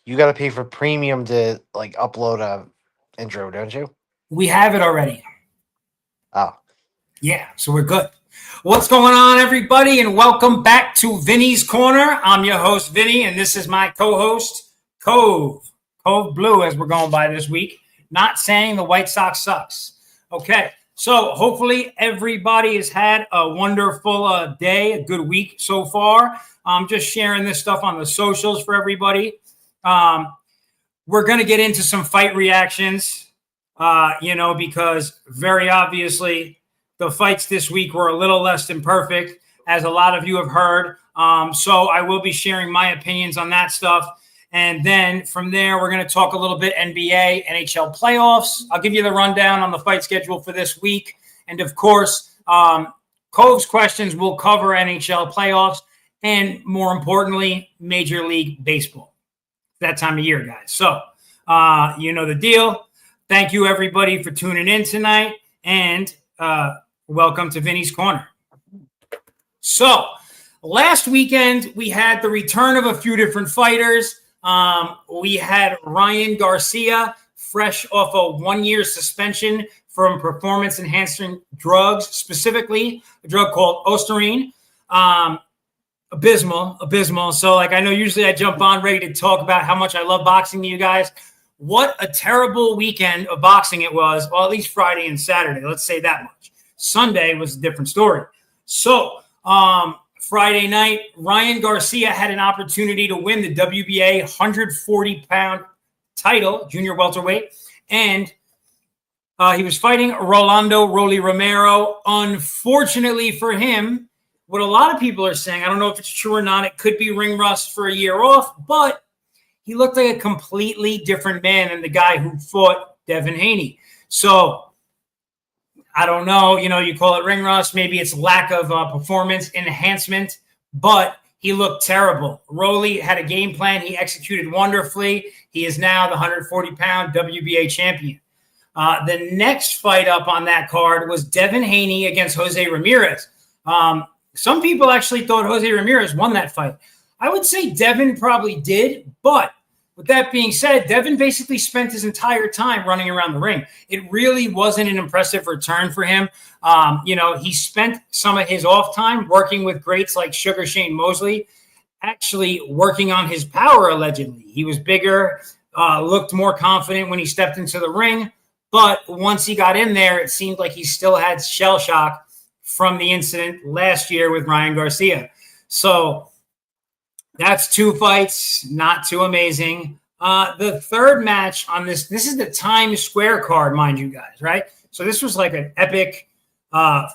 you got to pay for premium to like upload a intro, don't you? We have it already. Oh, Yeah, so we're good. What's going on, everybody, and welcome back to Vinny's Corner. I'm your host, Vinny, and this is my co-host, Cove Blue, as we're going by this week. Not saying the White Sox sucks. Okay, so hopefully everybody has had a wonderful day, a good week so far. I'm just sharing this stuff on the socials for everybody. We're going to get into some fight reactions, because very obviously the fights this week were a little less than perfect, as a lot of you have heard. So I will be sharing my opinions on that stuff. And then from there, we're going to talk a little bit NBA, NHL playoffs. I'll give you the rundown on the fight schedule for this week. And of course, Coves questions will cover NHL playoffs and, more importantly, Major League Baseball. That time of year, guys. So, you know the deal. Thank you, everybody, for tuning in tonight. And welcome to Vinny's Corner. So, last weekend, we had the return of a few different fighters. We had Ryan Garcia, fresh off a 1-year suspension from performance-enhancing drugs, specifically a drug called Ostarine. Abysmal. So, I know usually I jump on ready to talk about how much I love boxing to you guys. What a terrible weekend of boxing it was. Well, at least Friday and Saturday. Let's say that much. Sunday was a different story. So, Friday night, Ryan Garcia had an opportunity to win the WBA 140-pound title, junior welterweight, and he was fighting Rolando Rolly Romero. Unfortunately for him, what a lot of people are saying, I don't know if it's true or not, it could be ring rust for a year off, but he looked like a completely different man than the guy who fought Devin Haney. So, I don't know, you call it ring rust, maybe it's lack of performance enhancement, but he looked terrible. Rolly had a game plan. He executed wonderfully. He is now the 140-pound WBA champion. The next fight up on that card was Devin Haney against Jose Ramirez. Some people actually thought Jose Ramirez won that fight. I would say Devin probably did, but with that being said, Devin basically spent his entire time running around the ring. It really wasn't an impressive return for him. He spent some of his off time working with greats like Sugar Shane Mosley, actually working on his power, allegedly. He was bigger, looked more confident when he stepped into the ring, but once he got in there, it seemed like he still had shell shock from the incident last year with Ryan Garcia. So that's 2 fights, not too amazing. The third match on this is the Times Square card, mind you guys, right? So this was like an epic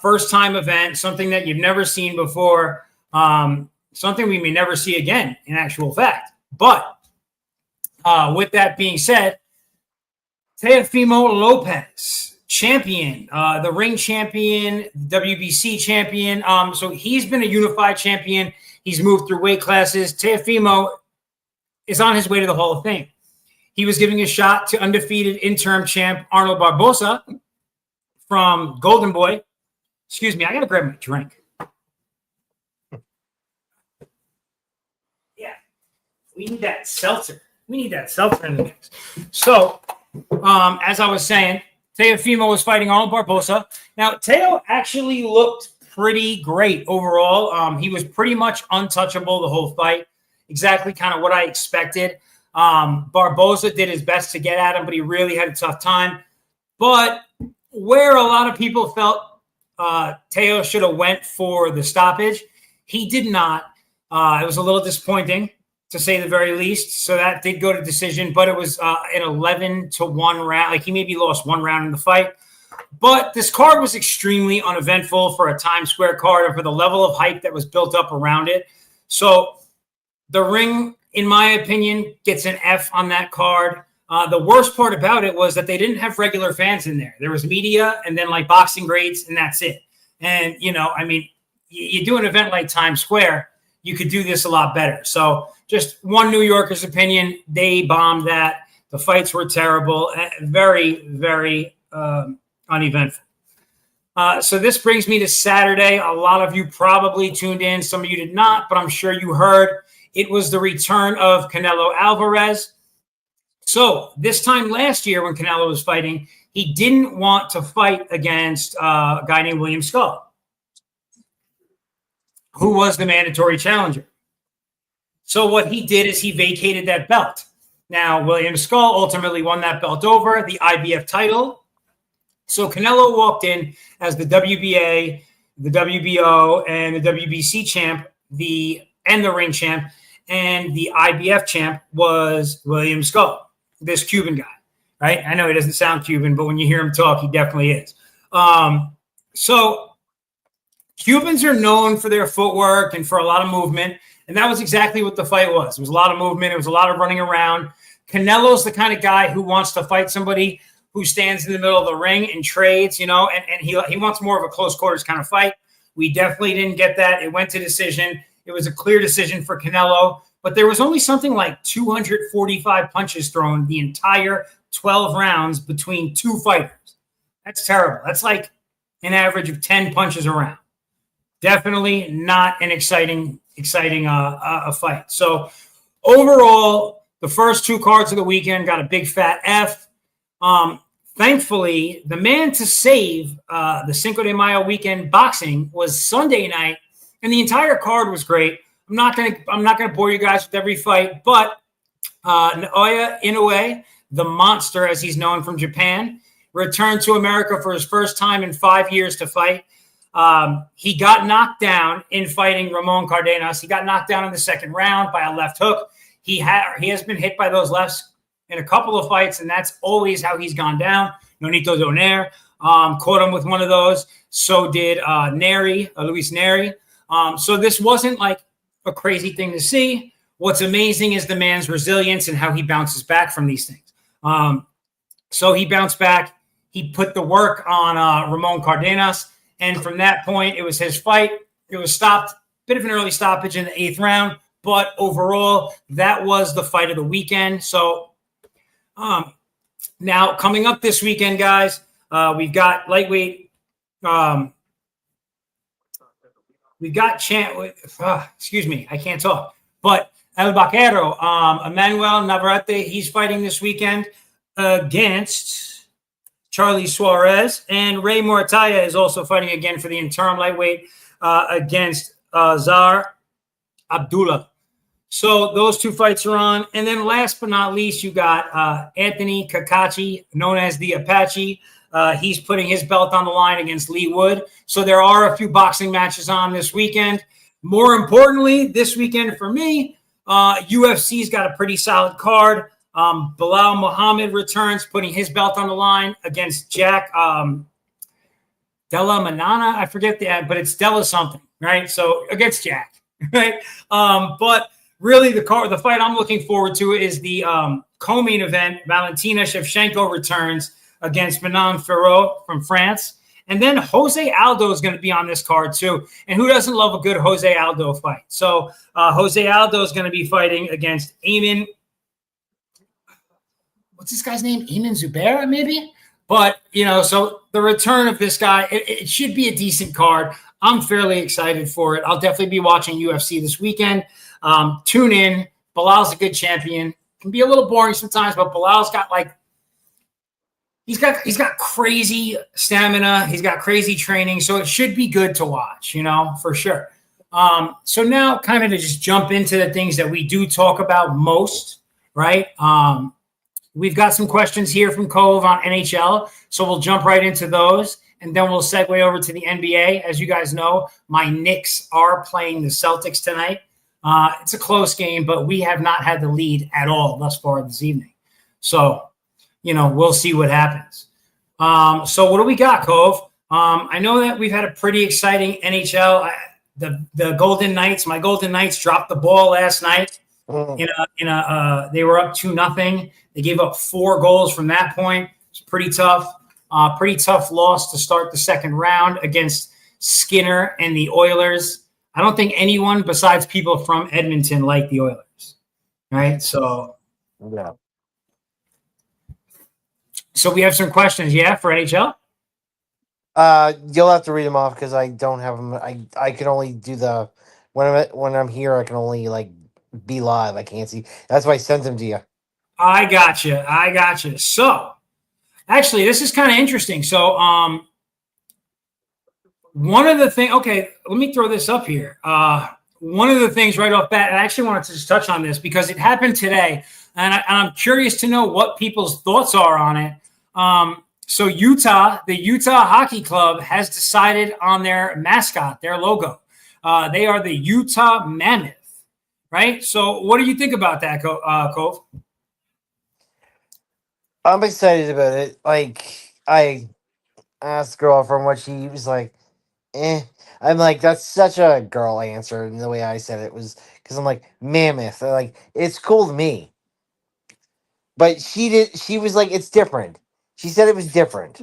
first-time event, something that you've never seen before, something we may never see again in actual fact. But with that being said, Teofimo Lopez, champion, the ring champion, WBC champion. So he's been a unified champion. He's moved through weight classes. Teofimo is on his way to the Hall of Fame. He was giving a shot to undefeated interim champ Arnold Barboza from Golden Boy. Excuse me, I got to grab my drink. Yeah, we need that seltzer. in the mix. So, as I was saying, Teofimo was fighting Arnold Barboza. Now, Teo actually looked pretty great overall. He was pretty much untouchable the whole fight. Exactly kind of what I expected. Barboza did his best to get at him, but he really had a tough time. But where a lot of people felt Teo should have went for the stoppage, he did not. It was a little disappointing, to say the very least. So that did go to decision, but it was an 11-1 round. Like, he maybe lost 1 round in the fight. But this card was extremely uneventful for a Times Square card and for the level of hype that was built up around it. So the ring, in my opinion, gets an F on that card. The worst part about it was that they didn't have regular fans in there. There was media and then like boxing grades, and that's it. And, you do an event like Times Square, you could do this a lot better. So just one New Yorker's opinion, they bombed that. The fights were terrible, very, very uneventful. So this brings me to Saturday. A lot of you probably tuned in. Some of you did not, but I'm sure you heard. It was the return of Canelo Alvarez. So this time last year when Canelo was fighting, he didn't want to fight against a guy named William Skull, who was the mandatory challenger. So what he did is he vacated that belt. Now, William Skull ultimately won that belt over, the IBF title. So Canelo walked in as the WBA, the WBO, and the WBC champ, and the ring champ, and the IBF champ was William Skull, this Cuban guy, right? I know he doesn't sound Cuban, but when you hear him talk, he definitely is. So Cubans are known for their footwork and for a lot of movement, and that was exactly what the fight was. It was a lot of movement. It was a lot of running around. Canelo's the kind of guy who wants to fight somebody who stands in the middle of the ring and trades, and he wants more of a close quarters kind of fight. We definitely didn't get that. It went to decision. It was a clear decision for Canelo, but there was only something like 245 punches thrown the entire 12 rounds between two fighters. That's terrible. That's like an average of 10 punches a round. Definitely not an exciting fight. So overall, the first two cards of the weekend got a big fat F. Thankfully, the man to save the Cinco de Mayo weekend boxing was Sunday night, and the entire card was great. I'm not gonna bore you guys with every fight, but Naoya Inoue, the monster as he's known from Japan, returned to America for his first time in 5 years to fight. He got knocked down in fighting Ramon Cardenas. He got knocked down in the second round by a left hook. He has been hit by those lefts in a couple of fights, and that's always how he's gone down. Nonito Donaire caught him with one of those. So did Luis Neri. So this wasn't like a crazy thing to see. What's amazing is the man's resilience and how he bounces back from these things. So he bounced back. He put the work on Ramon Cardenas, and from that point, it was his fight. It was stopped, bit of an early stoppage in the 8th round, but overall, that was the fight of the weekend. So now coming up this weekend, guys, we've got lightweight. We've got excuse me, I can't talk. But El Vaquero, Emmanuel Navarrete, he's fighting this weekend against Charlie Suarez, and Ray Mortaya is also fighting again for the interim lightweight against Zar Abdullah. So those two fights are on. And then last but not least, you got Anthony Kakachi, known as the Apache. He's putting his belt on the line against Lee Wood. So there are a few boxing matches on this weekend. More importantly, this weekend for me, UFC's got a pretty solid card. Bilal Muhammad returns, putting his belt on the line against Jack Della Manana. I forget but it's Della something, right? So against Jack, right? But really, the fight I'm looking forward to is the co-main event. Valentina Shevchenko returns against Manon Ferrot from France. And then Jose Aldo is going to be on this card too. And who doesn't love a good Jose Aldo fight? So Jose Aldo is going to be fighting against Ayman. What's this guy's name? Ayman Zubaira, maybe? But, so the return of this guy, it should be a decent card. I'm fairly excited for it. I'll definitely be watching UFC this weekend. Tune in. Bilal's a good champion. Can be a little boring sometimes, but Bilal's got he's got crazy stamina. He's got crazy training, so it should be good to watch, for sure. So now kind of to just jump into the things that we do talk about most, right? We've got some questions here from Cove on NHL, so we'll jump right into those, and then we'll segue over to the NBA. As you guys know, my Knicks are playing the Celtics tonight. It's a close game, but we have not had the lead at all thus far this evening. So, we'll see what happens. So what do we got, Cove? I know that we've had a pretty exciting NHL. The Golden Knights, my Golden Knights dropped the ball last night. They were up 2-0. They gave up 4 goals from that point. It's pretty tough. Pretty tough loss to start the second round against Skinner and the Oilers. I don't think anyone besides people from Edmonton like the Oilers. Right? So, Yeah. So we have some questions, for NHL? You'll have to read them off because I don't have them. I can only do when I'm here. I can only be live. I can't see. That's why I sent them to you. I got you. I got you. So, actually, this is kind of interesting. So, one of the things, okay, let me throw this up here. One of the things right off bat, and I actually wanted to just touch on this because it happened today, and I'm curious to know what people's thoughts are on it. So the Utah Hockey Club has decided on their mascot, their logo. They are the Utah Mammoth, right? So what do you think about that, Cove? I'm excited about it. Like I asked the girl from what she was like, eh. I'm like, that's such a girl answer, and the way I said it was because I'm like mammoth. Like it's cool to me, but she did. She was like, it's different. She said it was different,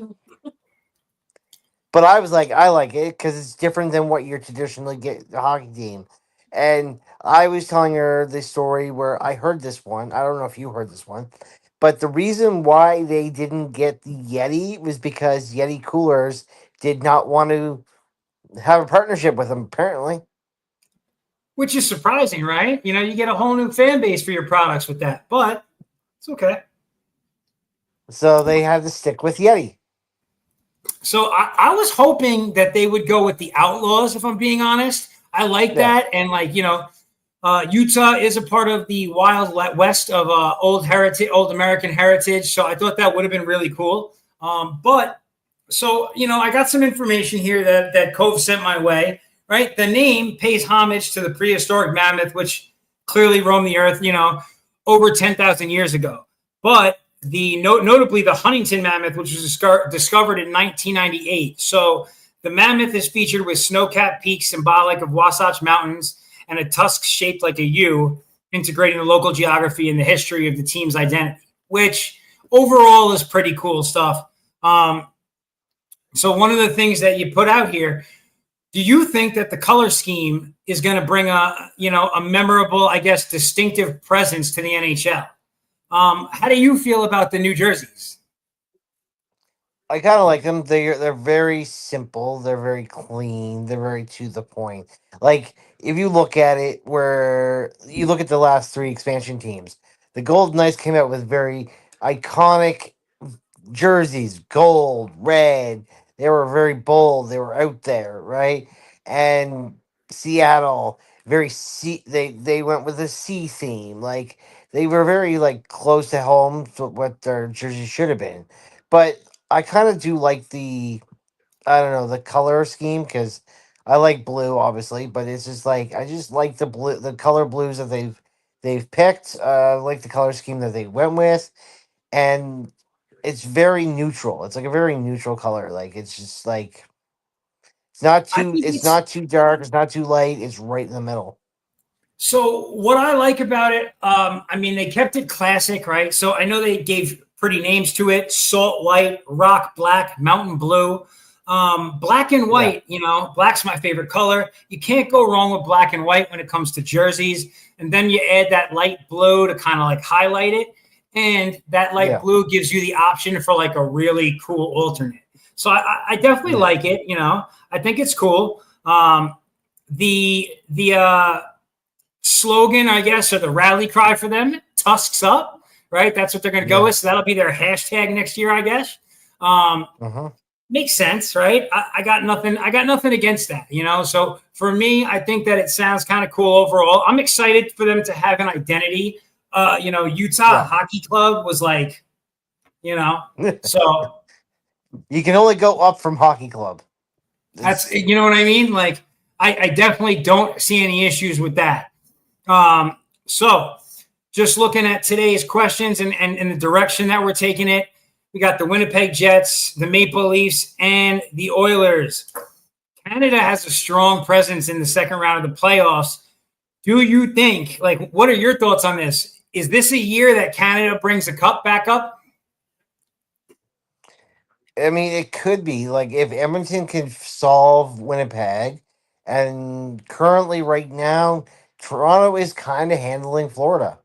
but I was like, I like it because it's different than what you traditionally get the hockey team. And I was telling her the story where I heard this one. I don't know if you heard this one, but the reason why they didn't get the Yeti was because Yeti coolers did not want to have a partnership with them. Apparently, Which is surprising, right? You know, you get a whole new fan base for your products with that, but it's okay. so they had to stick with Yeti. So I was hoping that they would go with the Outlaws, if I'm being honest. I like Yeah. that. And like, Utah is a part of the wild west of old heritage, old American heritage. So I thought that would have been really cool. But so, I got some information here that Cove sent my way, right? The name pays homage to the prehistoric mammoth, which clearly roamed the earth, over 10,000 years ago. But notably the Huntington mammoth, which was discovered in 1998. So the mammoth is featured with snow-capped peaks symbolic of Wasatch Mountains and a tusk shaped like a U, integrating the local geography and the history of the team's identity, which overall is pretty cool stuff. So one of the things that you put out here, do you think that the color scheme is going to bring a memorable, I guess, distinctive presence to the NHL? How do you feel about the New Jerseys? I kind of like them. They're very simple. They're very clean. They're very to the point. Like if you look at it, where you look at the last three expansion teams, the Golden Knights came out with very iconic jerseys, gold, red. They were very bold. They were out there, right? And Seattle, very sea. They went with a sea theme. Like they were very like close to home to what their jersey should have been. But I kind of do like the I don't know the color scheme because I like blue, obviously. But it's just like I just like the blue, the color blues that they've picked. I like the color scheme that they went with, and it's very neutral. It's like a very neutral color. Like it's just like I think it's it's not too dark, it's not too light, it's right in the middle. so what I like about it. I mean, they kept it classic, right? So I know they gave pretty names to it: salt white, rock black, mountain blue. Black and Yeah. white, black's my favorite color. You can't go wrong with black and white when it comes to jerseys. And then you add that light blue to kind of like highlight it. And that light Yeah. blue gives you the option for like a really cool alternate. So I definitely Yeah. like it. I think it's cool. The slogan, I guess, or the rally cry for them, Tusks Up, right? That's what they're going to go Yeah. with. So that'll be their hashtag next year, I guess. Um, Uh-huh. Makes sense, right? I got nothing. I got nothing against that, So for me, I think that it sounds kind of cool overall. I'm excited for them to have an identity. Utah Yeah. Hockey Club was like, so You can only go up from hockey club. that's It's what I mean. Like, I definitely don't see any issues with that. So just looking at today's questions and the direction that we're taking it, we got the Winnipeg Jets, the Maple Leafs, and the Oilers. Canada has a strong presence in the second round of the playoffs. Do you think, like, what are your thoughts on this? Is this a year that Canada brings the cup back up? I mean it could be like if Edmonton can solve Winnipeg, and currently right now Toronto is kind of handling Florida.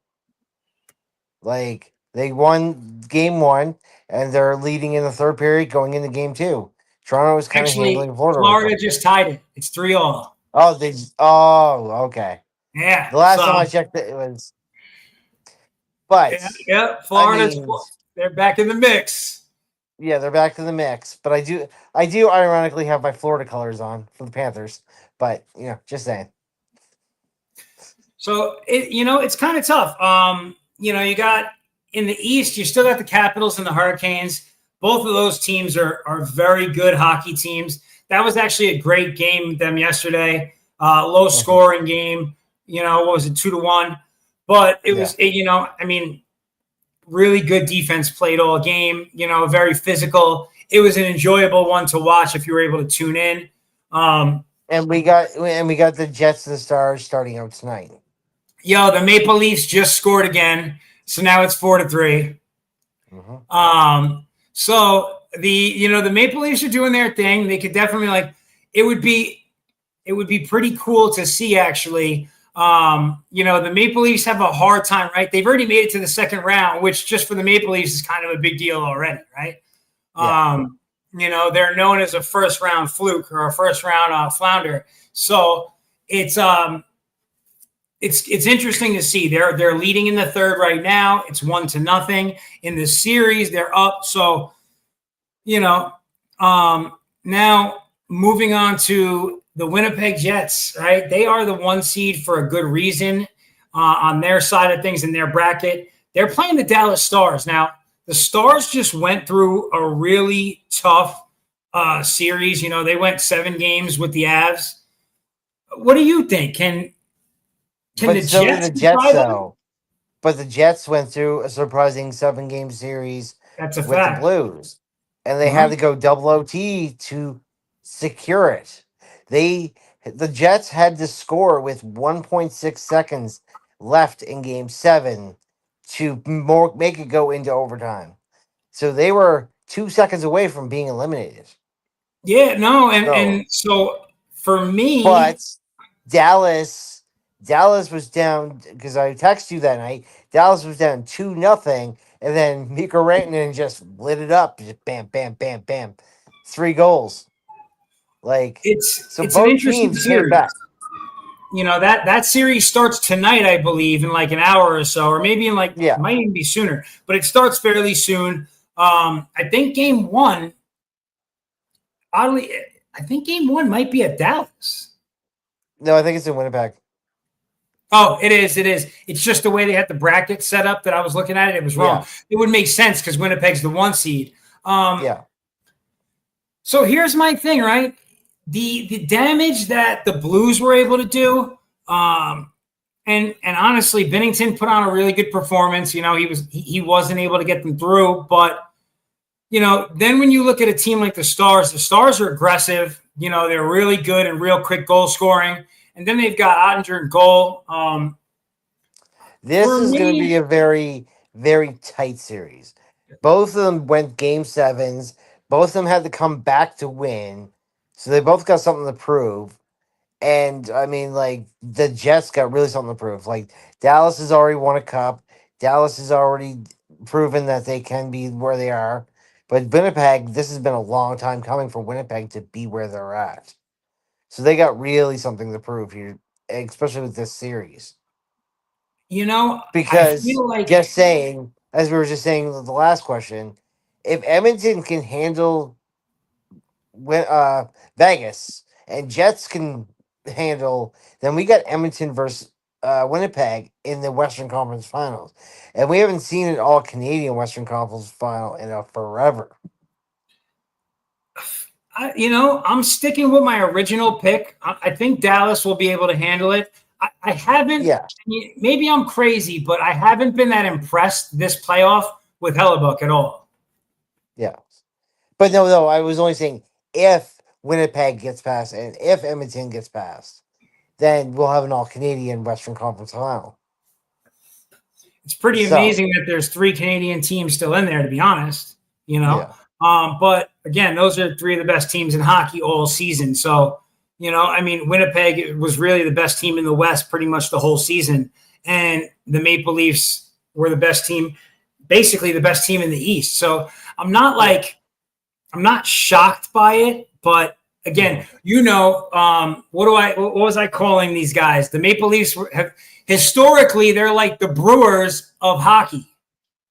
Like they won game 1 and they're leading in the third period going into game 2. Toronto is kind of Actually, handling Florida right Florida now. just tied it. It's 3-all. Oh, okay. Yeah. The last time So I checked, it was But Yeah. I Florida's mean, they're back in the mix. yeah, they're back to the mix. But I do ironically have my Florida colors on for the Panthers. But just saying. So it's kind of tough. You got in the East, you still got the Capitals and the Hurricanes. Both of those teams are very good hockey teams. That was actually a great game with them yesterday. Low Mhm. scoring game. What was it, 2-1? But it Yeah, was, I mean, really good defense played all game. Very physical. It was an enjoyable one to watch if you were able to tune in. Um, and we got the Jets and the Stars starting out tonight. the Maple Leafs just scored again, so now it's 4-3. Hmm. So the Maple Leafs are doing their thing. They could definitely it would be pretty cool to see actually. The Maple Leafs have a hard time, right? They've already made it to the second round, which just for the Maple Leafs is kind of a big deal already, right? Yeah, They're known as a first round fluke or a first round flounder. So it's interesting to see. They're leading in the third right now. It's 1-0 in the series. They're up. So you know, now moving on to the Winnipeg Jets, right? They are the 1 seed for a good reason on their side of things in their bracket. They're playing the Dallas Stars now. The Stars just went through a really tough series. They went 7 games with the Avs. What do you think? Can but the so did Jets the Jets defy them? though. But the Jets went through a surprising 7-game series That's a with the fact. Blues, and they had Uh-huh. to go double OT to secure it. They the Jets had to score with 1.6 seconds left in Game 7 to make it go into overtime. So they were 2 seconds away from being eliminated. Yeah, no, and So, so for me, but Dallas, Dallas was down because I texted you that night. Dallas was down 2-0, and then Mika Rantanen just lit it up. Just bam, bam, bam, bam, 3 goals. Like so, it's an both interesting teams came series. back. That series starts tonight, I believe, in like an hour or so, or maybe in Yeah, might even be sooner, but it starts fairly soon. I think game one, oddly, I think game one might be at Dallas. no, I think it's in Winnipeg. Oh, it is. It is. It's just the way they had the bracket set up that I was looking at it. It was wrong. Yeah, It would make sense because Winnipeg's the 1 seed. Um, yeah. so here's my thing, right? The damage that the Blues were able to do, and honestly, Bennington put on a really good performance. He wasn't able to get them through, but then when you look at a team like the Stars are aggressive. They're really good and real quick goal scoring, and then they've got Ottinger in goal. This For is going to be me, a very, very tight series. Both of them went Game Sevens. Both of them had to come back to win, so they both got something to prove. And I mean, like the Jets got really something to prove. Like Dallas has already won a cup. Dallas has already proven that they can be where they are. But Winnipeg, this has been a long time coming for Winnipeg to be where they're at. So they got really something to prove here, especially with this series. I Because feel like just saying, as we were just saying with the last question, if Edmonton can handle Vegas and Jets can handle, then we got Edmonton versus Winnipeg in the Western Conference Finals, and we haven't seen an all Canadian Western Conference final in a forever. I'm sticking with my original pick. I think Dallas will be able to handle it. I haven't. Yeah, Maybe I'm crazy, but I haven't been that impressed this playoff with Hellebuck at all. yeah, but no, I was only saying if Winnipeg gets past and if Edmonton gets past, then we'll have an all Canadian Western Conference final. It's pretty So amazing that there's 3 Canadian teams still in there, to be honest. You know, yeah, but again, those are 3 of the best teams in hockey all season. So, Winnipeg was really the best team in the West pretty much the whole season, and the Maple Leafs were the best team, basically the best team in the East. So I'm not yeah. I'm not shocked by it, but again, what was I calling these guys? The Maple Leafs have historically, they're like the Brewers of hockey.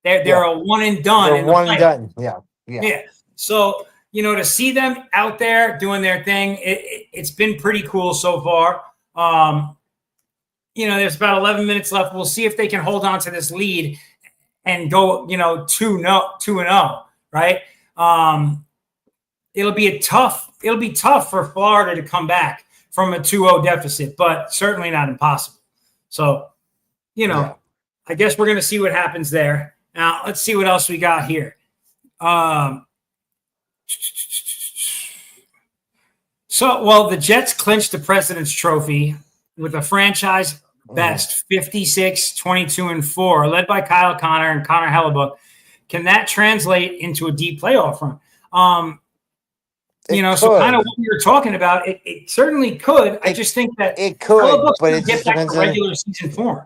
They're a one and done They're in the one and playoffs. done. Yeah. So, to see them out there doing their thing, it's been pretty cool so far. There's about 11 minutes left. We'll see if they can hold on to this lead and go, 2-0, right? It'll be tough for Florida to come back from a 2-0 deficit, but certainly not impossible. So, I guess we're going to see what happens there. Now, let's see what else we got here. The Jets clinched the President's Trophy with a franchise best 56-22-4, led by Kyle Connor and Connor Hellebuck. Can that translate into a deep playoff run? So kind of what we were talking about, it certainly could. I just think that it could, but it get just back depends to regular season form.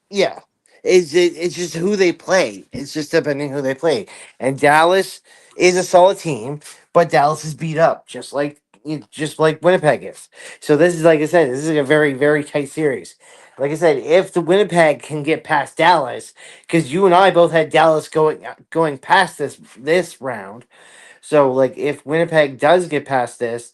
Yeah. It's just who they play. It's just depending who they play. And Dallas is a solid team, but Dallas is beat up, just like Winnipeg is. So this is, like I said, this is a very, very tight series. Like I said, if the Winnipeg can get past Dallas, because you and I both had Dallas going past this round. So like if Winnipeg does get past this,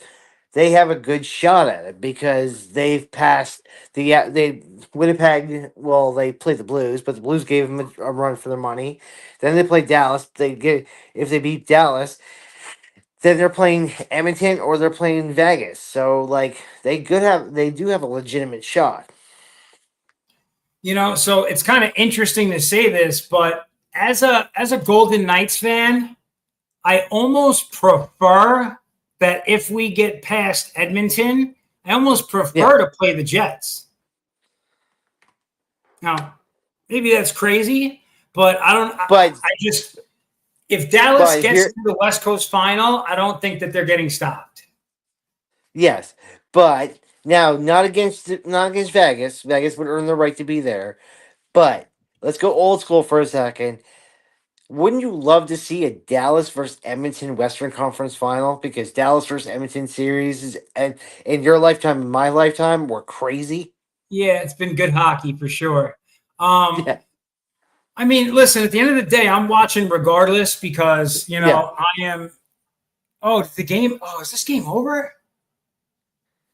they have a good shot at it because they've passed they Winnipeg. Well, they played the Blues, but the Blues gave them a run for their money. Then they play Dallas. If they beat Dallas, then they're playing Edmonton or they're playing Vegas. So like they do have a legitimate shot. So it's kind of interesting to say this, but as a Golden Knights fan, I almost prefer that if we get past Edmonton, I almost prefer to play the Jets. Now, maybe that's crazy, but I don't. But I just, if Dallas gets to the West Coast final, I don't think that they're getting stopped. Yes, but now not against Vegas. Vegas would earn the right to be there. But let's go old school for a second. Wouldn't you love to see a Dallas versus Edmonton Western Conference final? Because Dallas versus Edmonton series and in your lifetime, in my lifetime, were crazy. Yeah, it's been good hockey for sure. I mean, listen, at the end of the day, I'm watching regardless because, I am. Oh, is this game over?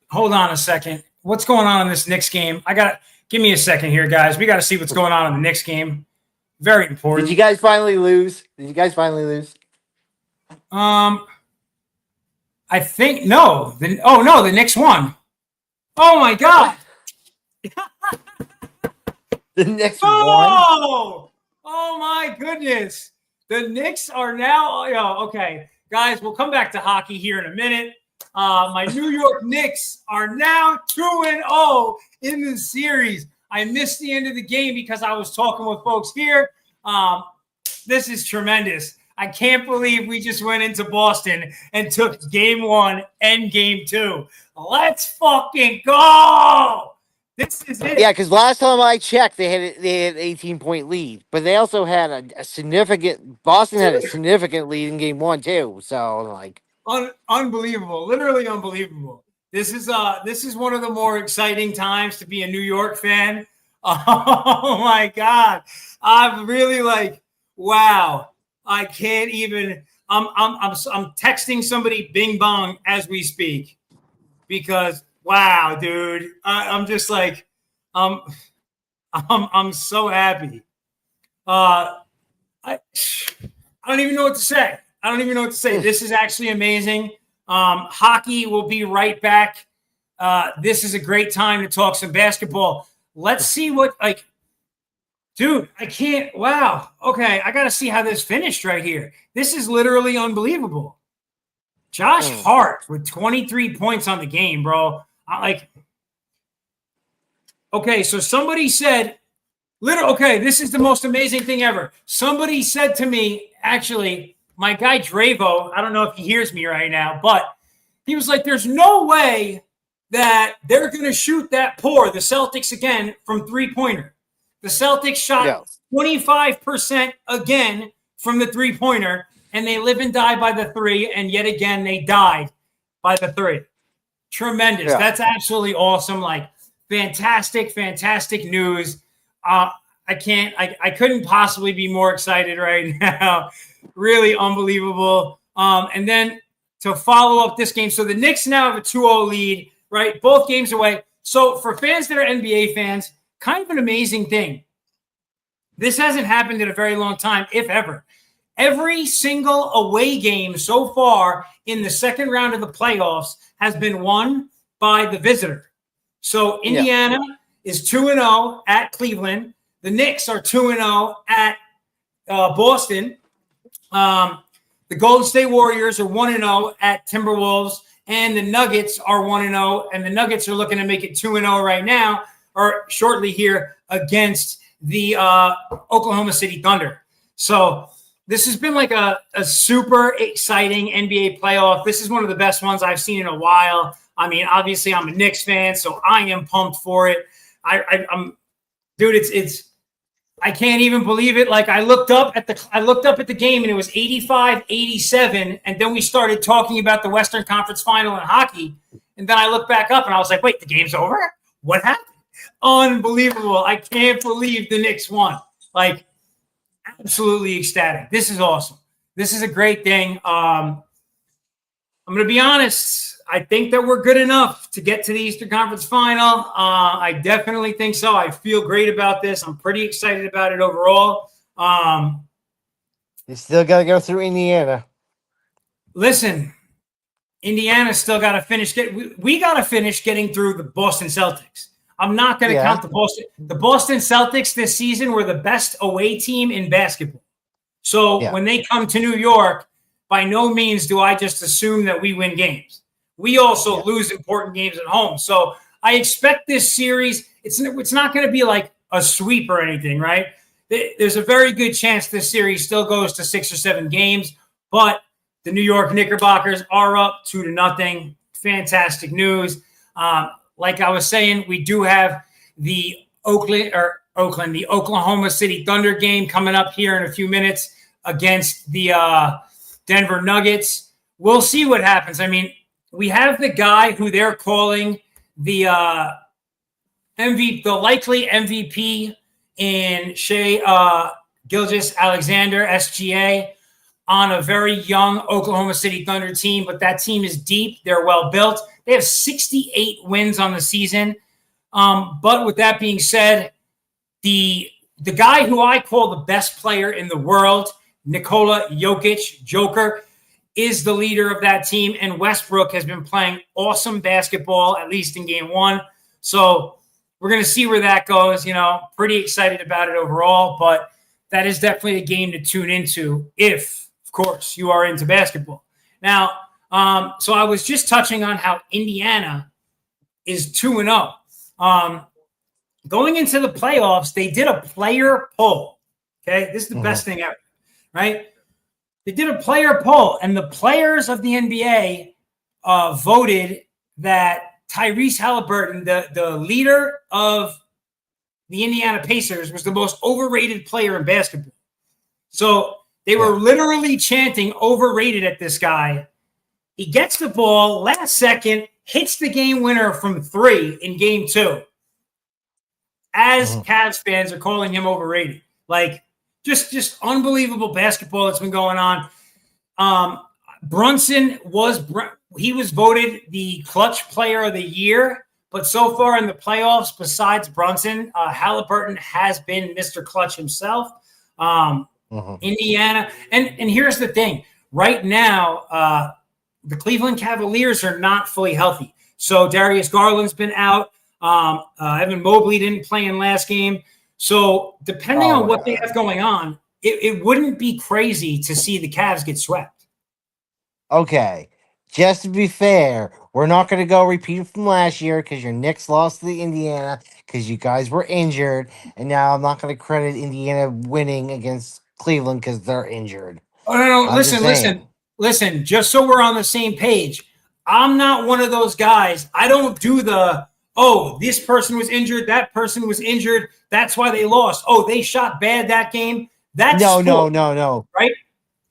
Hold on a second. What's going on in this Knicks game? Give me a second here, guys. We got to see what's going on in the Knicks game. Very important. Did you guys finally lose? I think no. The Knicks won. Oh my God. The Knicks won. Oh my goodness. The Knicks are now. Okay, guys, we'll come back to hockey here in a minute. My New York Knicks are now 2-0 in the series. I missed the end of the game because I was talking with folks here. This is tremendous. I can't believe we just went into Boston and took game 1 and game 2. Let's fucking go. This is it. Yeah, because last time I checked, they had an 18-point lead, but they also had a significant. Boston had a significant lead in game 1 too. So like, unbelievable, literally unbelievable. This is one of the more exciting times to be a New York fan. Oh my God, I'm really like, wow. I can't even. I'm texting somebody Bing Bong as we speak because wow, dude, I'm just like, I'm so happy. I don't even know what to say. This is actually amazing. Hockey will be right back. This is a great time to talk some basketball. Let's see what dude, I can't. Wow. Okay, I got to see how this finished right here. This is literally unbelievable. Josh Hart with 23 points on the game, bro. Okay, so somebody said, this is the most amazing thing ever. Somebody said to me, actually, my guy Dravo, I don't know if he hears me right now, but he was like, there's no way that they're going to shoot that poor, the Celtics again, from three-pointer. The Celtics shot 25% again from the three-pointer, and they live and die by the three, and yet again they died. by the 3. Tremendous. Yeah. That's absolutely awesome. Like, fantastic news. I couldn't possibly be more excited right now. Really unbelievable. And then to follow up this game, so the Knicks now have a 2-0 lead, right? Both games away. So for fans that are NBA fans, kind of an amazing thing. This hasn't happened in a very long time, if ever. Every single away game so far in the second round of the playoffs has been won by the visitor. So Indiana is 2-0 at Cleveland. The Knicks are 2-0 at Boston. The Golden State Warriors are 1-0 at Timberwolves, and the Nuggets are 1-0, and the Nuggets are looking to make it 2-0 right now, or shortly here, against the Oklahoma City Thunder. So this has been like a super exciting NBA playoff. This is one of the best ones I've seen in a while. I mean, obviously, I'm a Knicks fan, so I am pumped for it. Dude, it's I can't even believe it. Like, I looked up at the game and it was 85-87, and then we started talking about the Western Conference Final in hockey, and then I looked back up and I was like, wait, the game's over? What happened? Unbelievable. I can't believe the Knicks won. Like, absolutely ecstatic. This is awesome. This is a great thing. I'm going to be honest. I think that we're good enough to get to the Eastern Conference Final. I definitely think so. I feel great about this. I'm pretty excited about it overall. You still got to go through Indiana. Listen, Indiana still got to finish. We got to finish getting through the Boston Celtics. I'm not going to count the Boston. The Boston Celtics this season were the best away team in basketball. So when they come to New York, by no means do I just assume that we win games. We also lose important games at home. So I expect this series, it's not going to be like a sweep or anything, right? There's a very good chance this series still goes to 6 or 7 games, but the New York Knickerbockers are up 2-0. Fantastic news. Like I was saying, we do have the the Oklahoma City Thunder game coming up here in a few minutes against the Denver Nuggets. We'll see what happens. I mean, we have the guy who they're calling the the likely MVP in Shea Gilgeous-Alexander, SGA, on a very young Oklahoma City Thunder team, but that team is deep. They're well built. They have 68 wins on the season. But with that being said, the guy who I call the best player in the world, Nikola Jokic, Joker, is the leader of that team, and Westbrook has been playing awesome basketball, at least in game 1. So we're going to see where that goes. You know, pretty excited about it overall, but that is definitely a game to tune into if, of course, you are into basketball. Now, so I was just touching on how Indiana is 2-0. Going into the playoffs, they did a player poll. Okay, this is the best thing ever, right? They did a player poll, and the players of the NBA voted that Tyrese Halliburton, the leader of the Indiana Pacers, was the most overrated player in basketball. So they were literally chanting overrated at this guy. He gets the ball last second, hits the game winner from 3 in game 2. As Cavs fans are calling him overrated. Like, just unbelievable basketball that's been going on. Brunson was voted the clutch player of the year, but so far in the playoffs, besides Brunson, Halliburton has been Mr. Clutch himself. Indiana, and here's the thing: right now, the Cleveland Cavaliers are not fully healthy. So Darius Garland's been out. Evan Mobley didn't play in last game. So depending on what they have going on, it wouldn't be crazy to see the Cavs get swept. Okay. Just to be fair, we're not going to go repeat from last year because your Knicks lost to the Indiana because you guys were injured. And now I'm not going to credit Indiana winning against Cleveland because they're injured. Oh, no. Listen. Just so we're on the same page, I'm not one of those guys. I don't do this person was injured, that person was injured, that's why they lost. Oh, they shot bad that game. That's no. Right?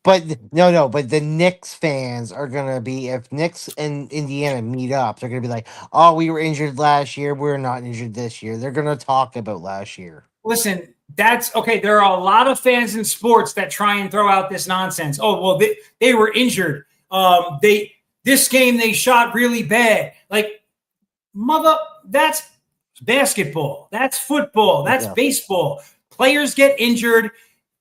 But no, but the Knicks fans are gonna be, if Knicks and Indiana meet up, they're gonna be like, "Oh, we were injured last year. We're not injured this year." They're gonna talk about last year. Listen, that's okay. There are a lot of fans in sports that try and throw out this nonsense. Oh, well, they were injured. They this game they shot really bad. Like, mother, that's basketball. That's football. That's Yeah. baseball. Players get injured.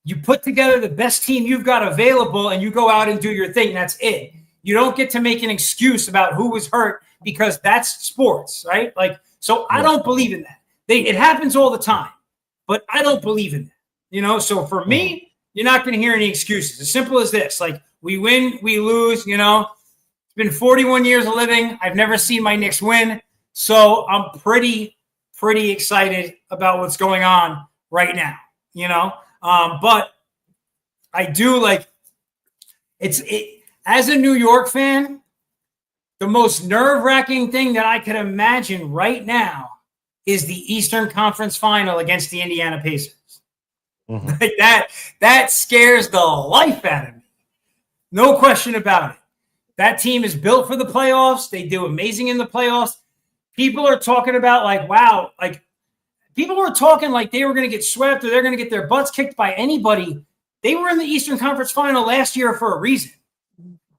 You put together the best team you've got available and you go out and do your thing. That's it. You don't get to make an excuse about who was hurt because that's sports, right? Like, so I Yeah. don't believe in that. It happens all the time, but I don't believe in that. So for Mhm. me, you're not going to hear any excuses. As simple as this: like, we win, we lose. It's been 41 years of living. I've never seen my Knicks win, so I'm pretty excited about what's going on right now. But I do like it as a New York fan. The most nerve-wracking thing that I could imagine right now is the Eastern Conference Final against the Indiana Pacers. Mhm. Like that scares the life out of me. No question about it. That team is built for the playoffs. They do amazing in the playoffs. People are talking about like, wow, like people were talking like they were going to get swept or they're going to get their butts kicked by anybody. They were in the Eastern Conference Final last year for a reason.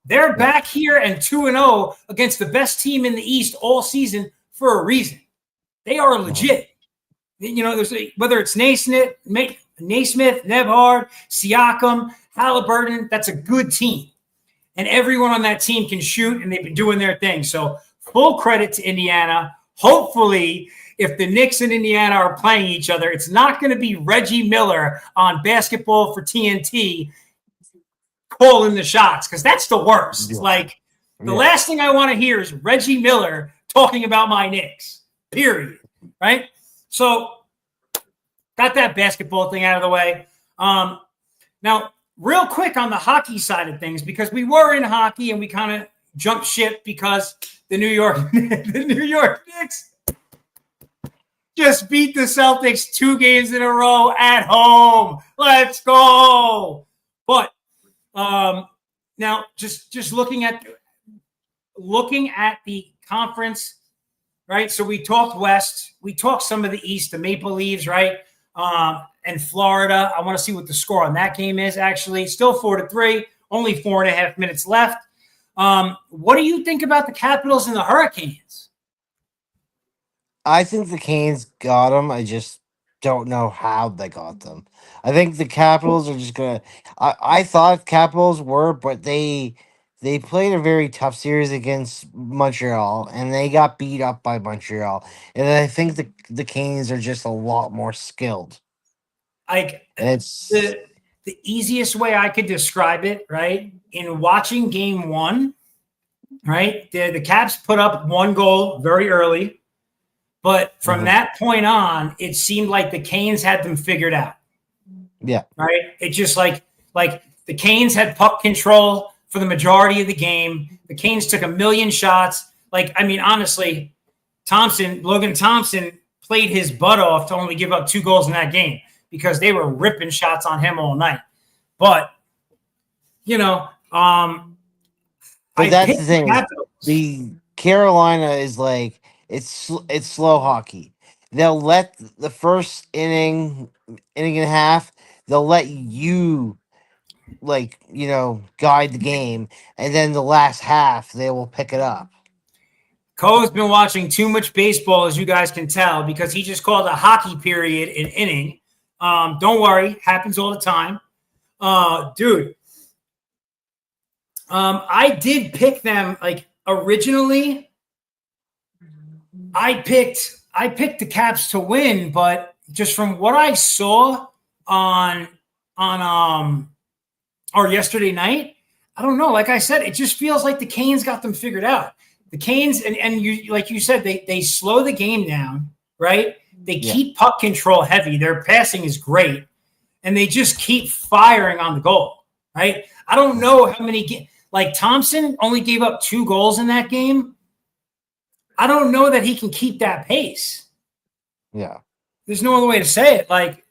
They're Yeah. back here and 2-0 against the best team in the East all season for a reason. They are Mhm. legit. Whether it's Naismith, Nebhard, Siakam, Halliburton, that's a good team. And everyone on that team can shoot, and they've been doing their thing. So full credit to Indiana. Hopefully, if the Knicks and Indiana are playing each other, it's not going to be Reggie Miller on Basketball for TNT calling the shots, because that's the worst. Yeah. Like, the Yeah. last thing I want to hear is Reggie Miller talking about my Knicks, period. Right? So, got that basketball thing out of the way. Now, real quick on the hockey side of things, because we were in hockey and we kind of jumped ship because the New York Knicks just beat the Celtics 2 games in a row at home. Let's go. But now just looking at the conference, right? So we talked West, we talked some of the East, the Maple Leafs, right? And Florida. I want to see what the score on that game is. Actually, still 4-3, only 4.5 minutes left. What do you think about the Capitals and the Hurricanes? I think the Canes got them. I just don't know how they got them. I think the Capitals are just gonna. I thought Capitals were, but they played a very tough series against Montreal, and they got beat up by Montreal. And I think the Canes are just a lot more skilled. Like, And it's the easiest way I could describe it, right? In watching game one, right? The Caps put up 1 goal very early, but from mhm, that point on, it seemed like the Canes had them figured out. yeah, Right? It just like the Canes had puck control for the majority of the game. The Canes took a million shots. Like, I mean, honestly, Logan Thompson played his butt off to only give up 2 goals in that game because they were ripping shots on him all night. But but I that's the picked the thing is Capitals. the Carolina is like it's slow hockey. They'll let the first inning and a half. They'll let you guide the game, and then the last half they will pick it up. Cove's been watching too much baseball, as you guys can tell, because he just called a hockey period an inning. Don't worry, happens all the time. Dude, I did pick them. Like, originally, I picked the Caps to win, but just from what I saw on or yesterday night, I don't know. Like I said, it just feels like the Canes got them figured out. The Canes and you, like you said, they slow the game down, right? They Yeah, keep puck control heavy. Their passing is great, and they just keep firing on the goal, right? I don't know how many like Thompson only gave up 2 goals in that game. I don't know that he can keep that pace. yeah. There's no other way to say it. Like,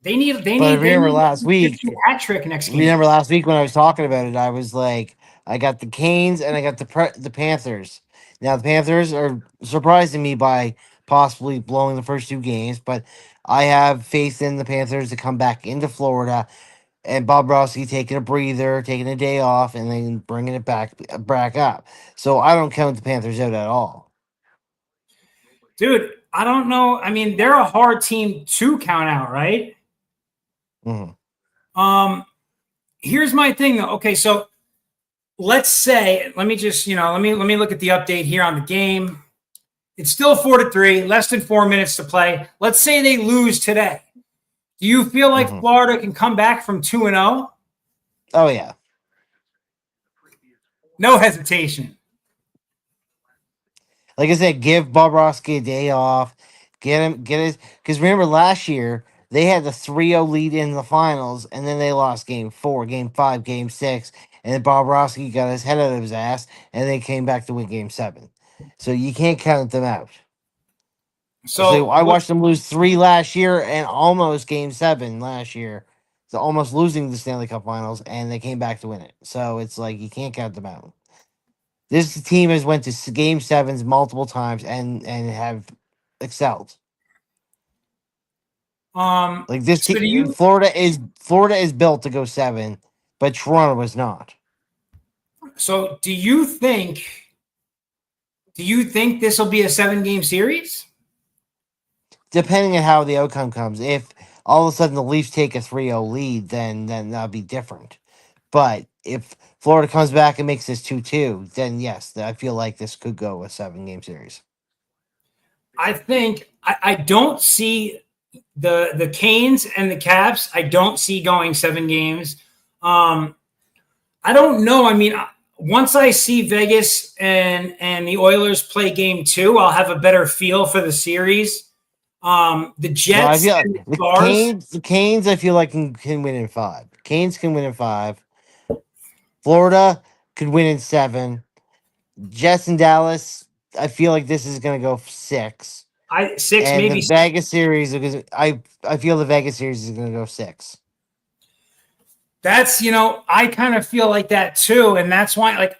They need But remember last a week, hat trick next game. remember last week when I was talking about it, I was like, I got the Canes and I got the Panthers. Now the Panthers are surprising me by possibly blowing the first two games, but I have faith in the Panthers to come back into Florida and Bob Rossi taking a breather, taking a day off, and then bringing it back up. So I don't count the Panthers out at all. Dude, I don't know. I mean, they're a hard team to count out, right? Mhm. Here's my thing though. Okay, so let's say, let me just, let me look at the update here on the game. It's still 4-3, less than 4 minutes to play. Let's say they lose today. Do you feel like Mhm. Florida can come back from 2-0? Oh yeah. No hesitation. Like I said, give Bobrovsky a day off. Get his. Because remember last year they had the 3-0 lead in the finals, and then they lost game 4, game 5, game 6, and then Bobrovsky got his head out of his ass, and they came back to win game 7. So you can't count them out. So So I what? watched them lose 3 last year and almost game 7 last year. So almost losing the Stanley Cup Finals, and they came back to win it. So it's like you can't count them out. This team has went to game sevens multiple times and have excelled. Like this So do team, you? Florida is built to go 7, but Toronto was not. So Do you think this will be a 7-game series? Depending on how the outcome comes, if all of a sudden the Leafs take a 3-0 lead, then that'll be different. But if Florida comes back and makes this 2-2, then yes, I feel like this could go a 7-game series. I think I don't see the Canes and the Caps. I don't see going 7 games. I don't know. I mean, once I see Vegas and the Oilers play game 2, I'll have a better feel for the series. The No, I Jets feel and the the Stars. Canes. The Canes, I feel like can win in 5. Canes can win in 5. Florida could win in 7. Jets and Dallas, I feel like this is going to go 6. I 6 And the maybe. Vegas series, because I feel the Vegas series is going to go 6. That's I kind of feel like that too, and that's why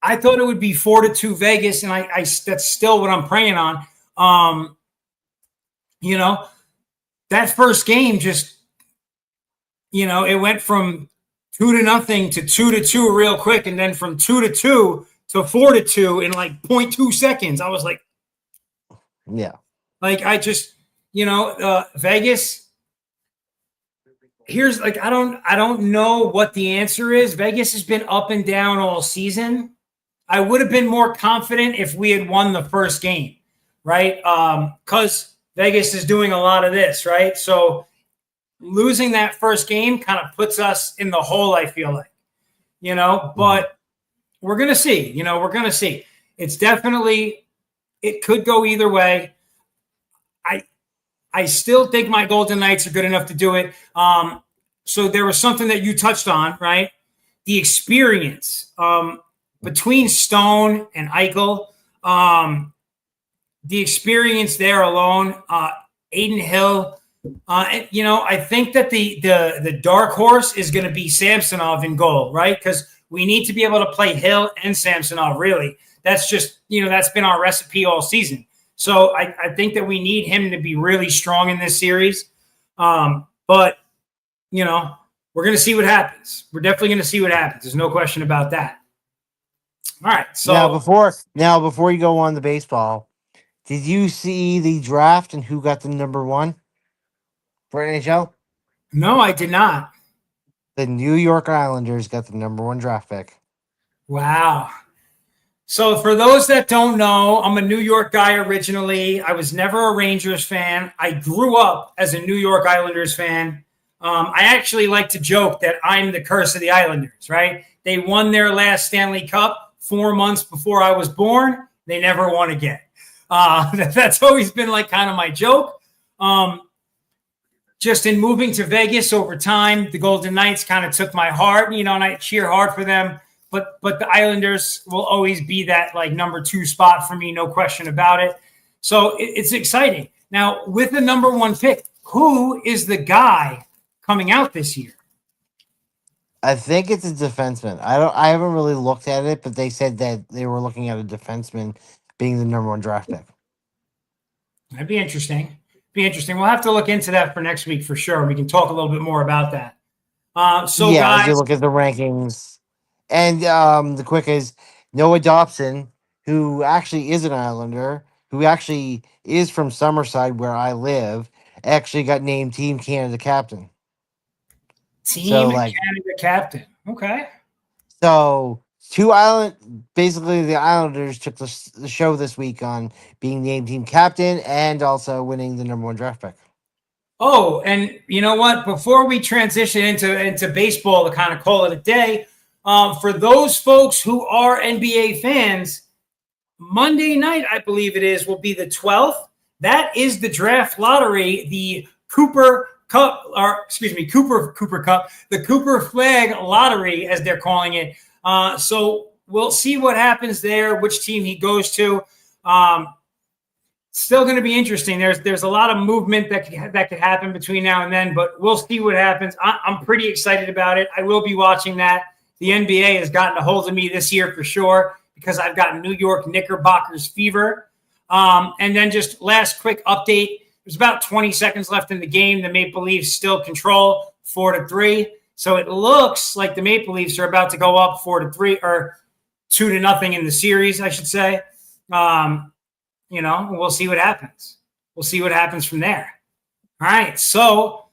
I thought it would be 4-2 Vegas, and I that's still what I'm praying on. Um, you know, that first game just it went from 2-0 to 2-2 real quick, and then from 2-2 to 4-2 in like 0.2 seconds. I was Yeah. I just Vegas. Here's I don't know what the answer is. Vegas has been up and down all season. I would have been more confident if we had won the first game, right? Because Vegas is doing a lot of this, right? So losing that first game kind of puts us in the hole, I feel like, but we're going to see, we're going to see. It's definitely, it could go either way. I still think my Golden Knights are good enough to do it. So there was something that you touched on, right? The experience between Stone and Eichel, the experience there alone. Aiden Hill, I think that the dark horse is going to be Samsonov in goal, right? Because we need to be able to play Hill and Samsonov. Really, that's just that's been our recipe all season. So I think that we need him to be really strong in this series. But, we're going to see what happens. We're definitely going to see what happens. There's no question about that. All right. So Now before you go on the baseball, did you see the draft and who got the number 1 for NHL? no, I did not. The New York Islanders got the number 1 draft pick. Wow. So for those that don't know, I'm a New York guy originally. I was never a Rangers fan. I grew up as a New York Islanders fan. I actually like to joke that I'm the curse of the Islanders, right? They won their last Stanley Cup 4 months before I was born. They never won again. That's always been like kind of my joke. Just in moving to Vegas over time, the Golden Knights kind of took my heart, and I cheer hard for them. But the Islanders will always be that like number 2 spot for me, no question about it. So it's exciting. Now with the number 1 pick, Who is the guy coming out this year? I think it's a defenseman. I haven't really looked at it, but they said that they were looking at a defenseman being the number one draft pick. That'd be interesting. We'll have to look into that for next week for sure. We can talk a little bit more about that. So, Yeah, as you guys, look at the rankings, and the quick is Noah Dobson, who actually is an Islander, who actually is from Summerside, where I live, actually got named Team Canada captain. Team So like, Canada captain. Okay. so basically the Islanders took the show this week on being named team captain and also winning the number one draft pick. Oh, and you know what? Before we transition into baseball to kind of call it a day, for those folks who are NBA fans, Monday night, I believe it is, will be the 12th. That is the draft lottery, the Cooper Cup, or excuse me, Cooper Cup, the Cooper Flag Lottery, as they're calling it. So we'll see what happens there, which team he goes to. Still going to be interesting. There's a lot of movement that could happen between now and then, but we'll see what happens. I'm pretty excited about it. I will be watching that. The NBA has gotten a hold of me this year for sure because I've got New York Knickerbockers fever. And then just last quick update. There's about 20 seconds left in the game. The Maple Leafs still control 4-3. So it looks like the Maple Leafs are about to go up 4-3 or 2-0 in the series, I should say. We'll see what happens. We'll see what happens from there. All right. So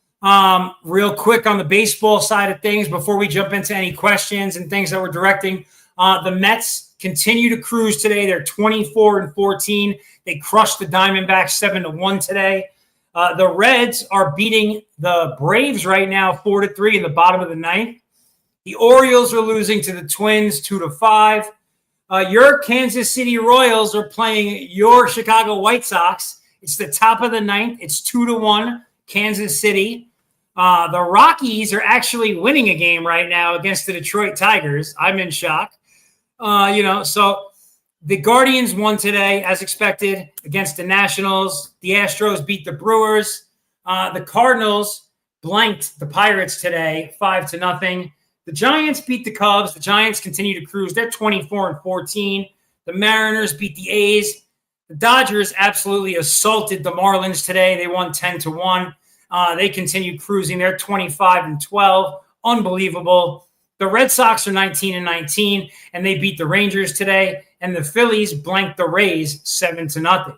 real quick on the baseball side of things, before we jump into any questions and things that we're directing, the Mets continue to cruise today. They're 24-14. They crushed the Diamondbacks 7-1 today. The Reds are beating the Braves right now 4-3 in the bottom of the ninth. The Orioles are losing to the Twins 2-5. Your Kansas City Royals are playing your Chicago White Sox. It's the top of the ninth. It's 2-1 Kansas City. The Rockies are actually winning a game right now against the Detroit Tigers. I'm in shock. So the Guardians won today, as expected, against the Nationals. The Astros beat the Brewers. The Cardinals blanked the Pirates today, 5-0. The Giants beat the Cubs. The Giants continue to cruise. They're 24-14. The Mariners beat the A's. The Dodgers absolutely assaulted the Marlins today. They won 10-1. They continue cruising. They're 25-12. Unbelievable. The Red Sox are 19-19, and they beat the Rangers today. And the Phillies blanked the Rays 7-0.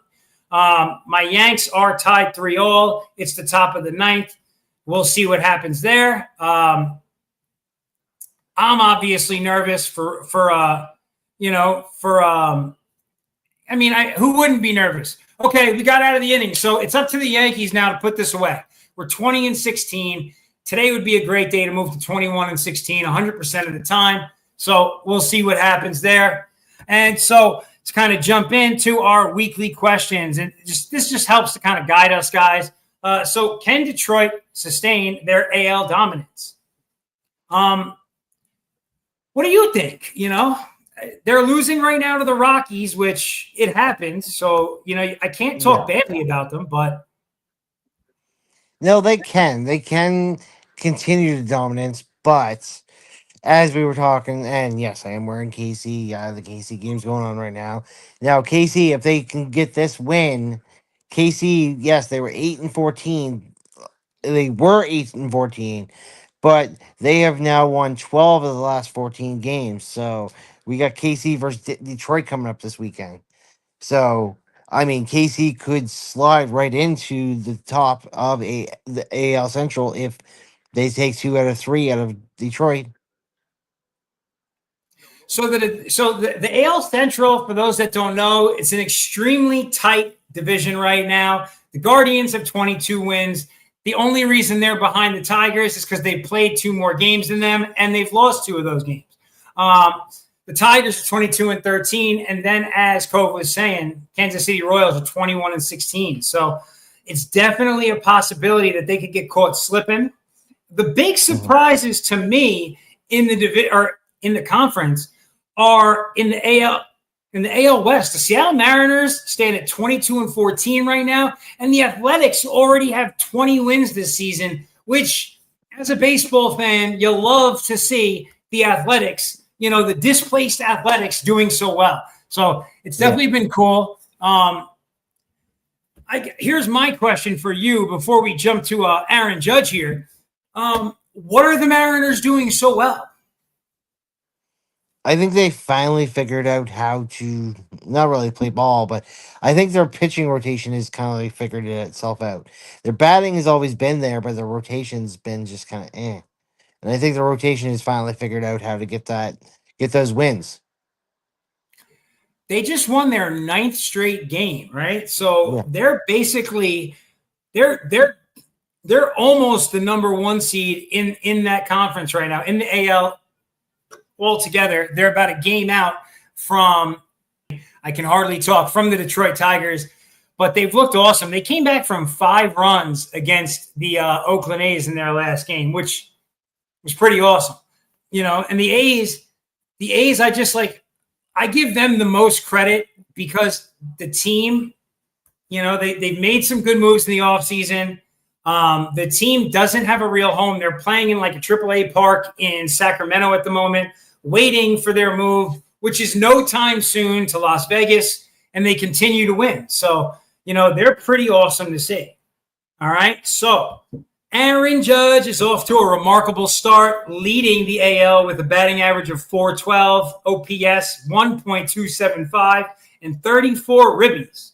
My Yanks are tied 3-3. It's the top of the ninth. We'll see what happens there. I'm obviously nervous who wouldn't be nervous? Okay, we got out of the inning. So it's up to the Yankees now to put this away. We're 20-16. Today would be a great day to move to 21-16, 100% of the time. So we'll see what happens there. And so to kind of jump into our weekly questions, and this just helps to kind of guide us, guys. So can Detroit sustain their AL dominance? What do you think? They're losing right now to the Rockies, which it happens. So, I can't talk badly about them, but. No, they can. They can continue the dominance, but as we were talking, and yes, I am wearing KC. The KC game's going on right now. Now, KC, if they can get this win, KC, yes, they were 8-14. They were 8-14, but they have now won 12 of the last 14 games. So we got KC versus Detroit coming up this weekend. So KC could slide right into the top of the AL Central if they take 2 out of 3 out of Detroit. So the AL Central, for those that don't know, it's an extremely tight division right now. The Guardians have 22 wins. The only reason they're behind the Tigers is because they played 2 more games than them, and they've lost 2 of those games. The Tigers are 22-13, and then as Coves was saying, Kansas City Royals are 21-16. So it's definitely a possibility that they could get caught slipping. The big surprises to me in the conference are in the AL In the AL West, the Seattle Mariners stand at 22-14 right now, and the Athletics already have 20 wins this season, which, as a baseball fan, you'll love to see the Athletics, the displaced Athletics doing so well. So it's definitely been cool. Here's my question for you before we jump to Aaron Judge here. What are the Mariners doing so well? I think they finally figured out how to not really play ball, but I think their pitching rotation has kind of like figured itself out. Their batting has always been there, but their rotation's been just kind of eh. And I think the rotation has finally figured out how to get those wins. They just won their 9th straight game, right? So Yeah. they're basically they're almost the number 1 seed in that conference right now in the AL. Altogether, they're about a game out from, I can hardly talk, from the Detroit Tigers, but they've looked awesome. They came back from 5 runs against the Oakland A's in their last game, which was pretty awesome. And the A's, I give them the most credit because the team, they've made some good moves in the offseason. The team doesn't have a real home. They're playing in like a AAA park in Sacramento at the moment, waiting for their move, which is no time soon, to Las Vegas, and they continue to win. So, they're pretty awesome to see. All right. So Aaron Judge is off to a remarkable start, leading the AL with a batting average of .412, OPS 1.275, and 34 ribbies.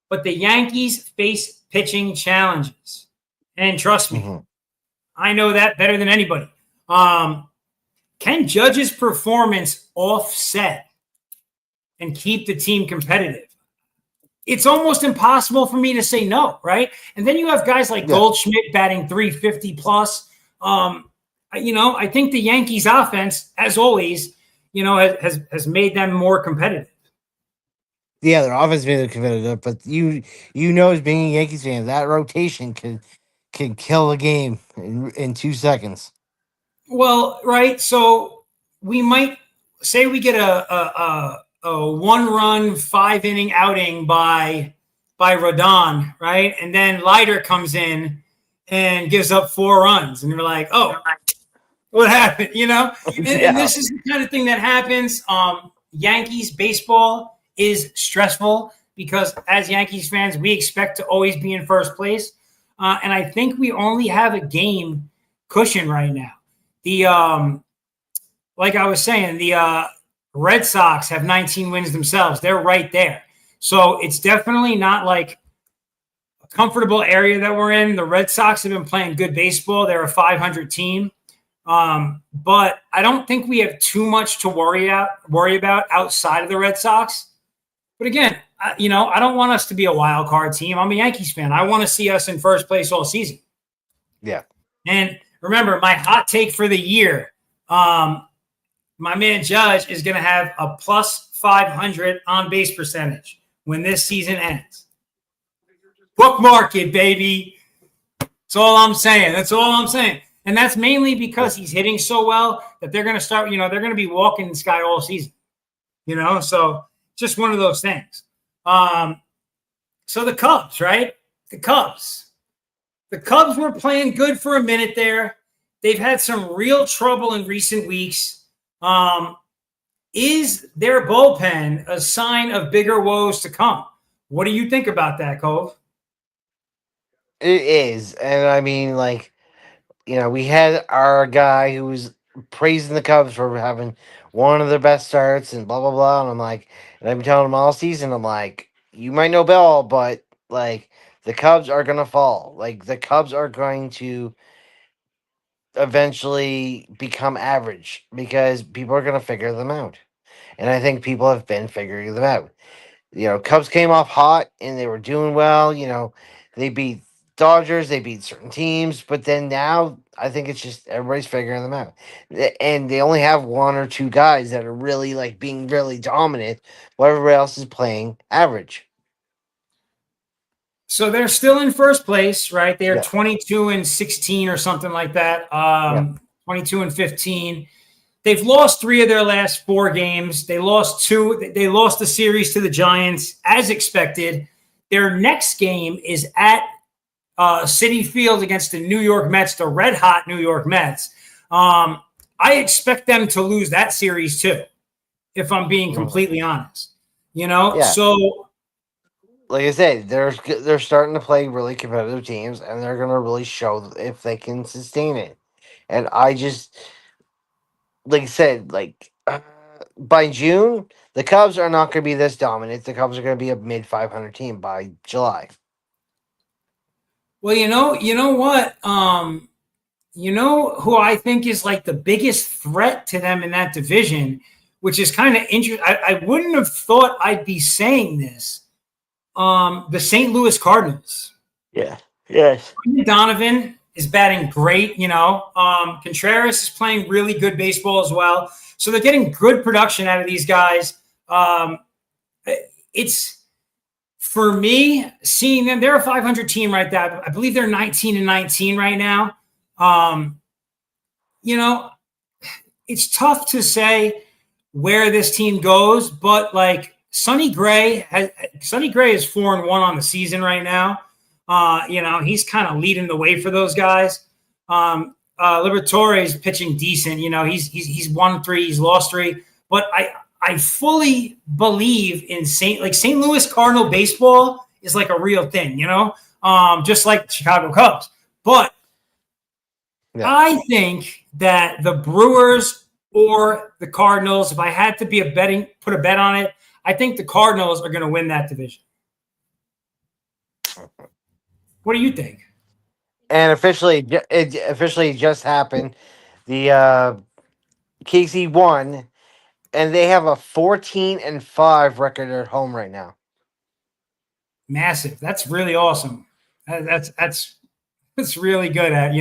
But the Yankees face pitching challenges. And trust me, I know that better than anybody. Can Judge's performance offset and keep the team competitive? It's almost impossible for me to say no, right? And then you have guys like Goldschmidt batting 350 plus. I think the Yankees offense, as always, has made them more competitive. Yeah, their offense made them competitive, but as being a Yankees fan, that rotation can kill a game in 2 seconds. Well, right. So we might say we get a 1-run 5-inning outing by Rodon, right? And then Leiter comes in and gives up 4 runs, and you're like, oh, what happened? And this is the kind of thing that happens. Yankees baseball is stressful because as Yankees fans, we expect to always be in first place. And I think we only have a game cushion right now. Like I was saying, the Red Sox have 19 wins themselves. They're right there. So it's definitely not like a comfortable area that we're in. The Red Sox have been playing good baseball. They're a 500 team. But I don't think we have too much to worry about outside of the Red Sox. But again, I don't want us to be a wild card team. I'm a Yankees fan. I want to see us in first place all season. Yeah. And remember, my hot take for the year, my man Judge is going to have a plus 500 on base percentage when this season ends. Bookmark it, baby. That's all I'm saying. And that's mainly because he's hitting so well that they're going to start, they're going to be walking the sky all season. So just one of those things. So the Cubs, right? The Cubs were playing good for a minute there. They've had some real trouble in recent weeks. Is their bullpen a sign of bigger woes to come? What do you think about that, Cove? It is. And I mean, we had our guy who was praising the Cubs for having one of their best starts and blah, blah, blah. And and I've been telling him all season, I'm like, you might know Bell, but the Cubs are going to fall. The Cubs are going to eventually become average because people are going to figure them out. And I think people have been figuring them out. Cubs came off hot and they were doing well. They beat Dodgers, they beat certain teams, but then now I think it's just everybody's figuring them out. And they only have 1 or 2 guys that are really being really dominant, while everybody else is playing average. So they're still in first place, right? They're 22-16 or something like that. 22-15. they've lost 3 of their last 4 games. They lost 2. They lost the series to the Giants as expected. Their next game is at Citi Field against the New York Mets, the red hot New York Mets. I expect them to lose that series too, if I'm being Mhm. completely honest. You know, Yeah, so like I said, they're starting to play really competitive teams, and they're gonna really show if they can sustain it. And I just, like I said, by June, the Cubs are not gonna be this dominant. The Cubs are gonna be a mid 500 team by July. well, you know what? You know who I think is like the biggest threat to them in that division, which is kind of interesting. I wouldn't have thought I'd be saying this. The St. Louis Cardinals. Yeah. Yes. Donovan is batting great. Contreras is playing really good baseball as well. So they're getting good production out of these guys. Um, it's for me seeing them. They're a 500 team right there. I believe they're 19-19 right now. Um, you know, it's tough to say where this team goes, but like Sonny Gray is 4-1 on the season right now. He's kind of leading the way for those guys. Liberatore is pitching decent. He's won 3, he's lost 3, but I fully believe in St. Louis Cardinal baseball is like a real thing. Just like the Chicago Cubs, but Yeah. I think that the Brewers or the Cardinals, if I had to put a bet on it, I think the Cardinals are going to win that division. What do you think? And it officially just happened. The KC won, and they have a 14-5 record at home right now. Massive. That's really awesome. That's really good at,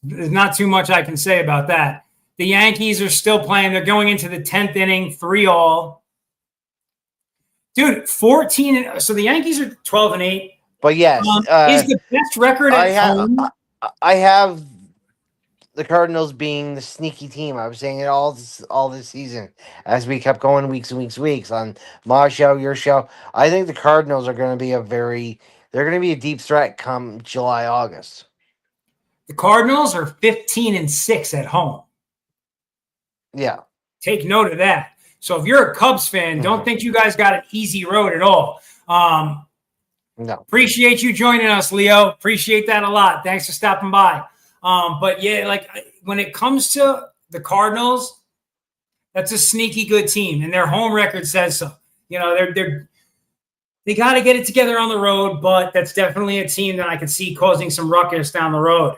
there's not too much I can say about that. The Yankees are still playing. They're going into the 10th inning, 3-all. Dude, 14. So the Yankees are 12-8. But yes, Is the best record I at have home. I have the Cardinals being the sneaky team. I was saying it all this season as we kept going weeks and weeks and weeks on my show, your show. I think the Cardinals are going to be they're going to be a deep threat come July, August. The Cardinals are 15-6 at home. Yeah. Take note of that. So if you're a Cubs fan, don't Mhm. think you guys got an easy road at all. No. Appreciate you joining us, Leo. Appreciate that a lot. Thanks for stopping by. But yeah, like when it comes to the Cardinals, that's a sneaky good team, and their home record says so. They got to get it together on the road, but that's definitely a team that I could see causing some ruckus down the road.